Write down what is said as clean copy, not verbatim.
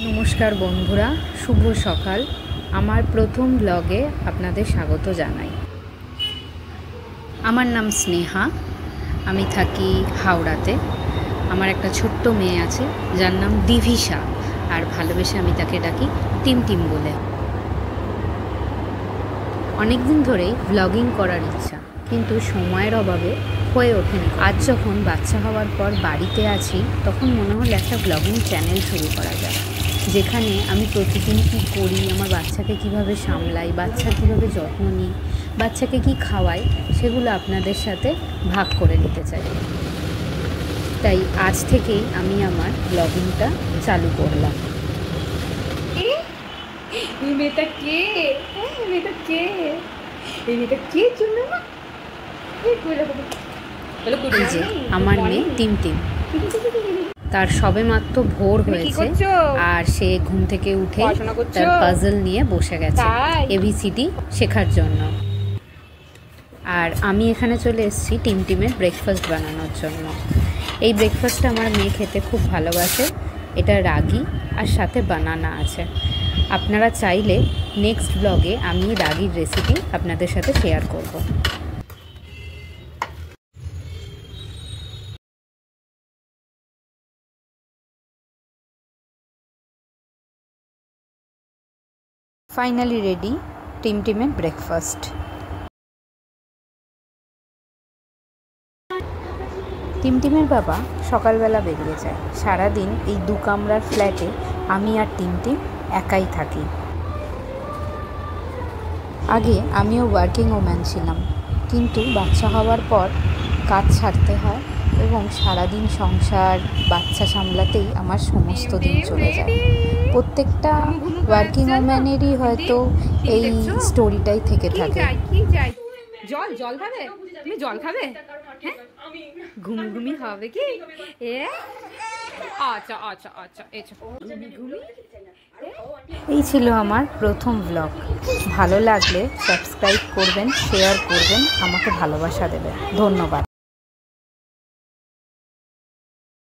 নমস্কার বন্ধুরা, শুভ সকাল। আমার প্রথম ব্লগে আপনাদের স্বাগত জানাই। আমার নাম স্নেহা, আমি থাকি হাওড়াতে। আমার একটা ছোট্ট মেয়ে আছে যার নাম দিভিশা, আর ভালোবেসে আমি তাকে ডাকি টিমটিম বলে। অনেক দিন ধরেই ব্লগিং করার ইচ্ছা, কিন্তু সময়ের অভাবে হয়ে ওঠেনি। আজ যখন বাচ্চা হওয়ার পর বাড়িতে আছি, তখন মনে হলো একটা ব্লগিং চ্যানেল শুরু করা যায়, যেখানে আমি প্রতিদিন কী করি, আমার বাচ্চাকে কিভাবে সামলাই, বাচ্চার কীভাবে যত্ন নিই, বাচ্চাকে কি খাওয়াই, সেগুলো আপনাদের সাথে ভাগ করে নিতে চাই। তাই আজ থেকেই আমি আমার ব্লগিংটা চালু করলাম। এই মেয়েটা কে? এই মেয়েটা কে? এই মেয়েটা কে? জন্য না এই যে আমার মেয়ে টিমটিম। তার সবেমাত্র ভোর হয়েছে আর সে ঘুম থেকে উঠে তার পাজল নিয়ে বসে গেছে এবিসিডি শেখার জন্য। আর আমি এখানে চলে এসেছি টিমটিমের ব্রেকফাস্ট বানানোর জন্য। এই ব্রেকফাস্টটা আমার মেয়ে খেতে খুব ভালোবাসে। এটা রাগি আর সাথে বানানা আছে। আপনারা চাইলে নেক্সট ব্লগে আমি রাগির রেসিপি আপনাদের সাথে শেয়ার করব। ফাইনালি রেডি টিমটিমের ব্রেকফাস্ট। টিমটিমের বাবা সকালবেলা বেরিয়ে যায়। সারাদিন এই 2 কামরার ফ্ল্যাটে আমি আর টিমটিম একাই থাকি। আগে আমিও ওয়ার্কিং ওম্যান ছিলাম, কিন্তু বাচ্চা হওয়ার পর কাজ ছাড়তে হয় এবং সারাদিন সংসার বাচ্চা সামলাতেই আমার সমস্ত দিন চলে যায়। প্রত্যেকটা ওয়ার্কিং ওম্যানেরই হয়তো এই স্টোরিটাই থেকে থাকে। জল জল খাবে? তুমি জল খাবে? ঘুমি হবে কি? আচ্ছা আচ্ছা আচ্ছা, ঘুমি। এই ছিল আমার প্রথম ব্লগ। ভালো লাগলে সাবস্ক্রাইব করবেন, শেয়ার করবেন, আমাকে ভালোবাসা দেবেন। ধন্যবাদ।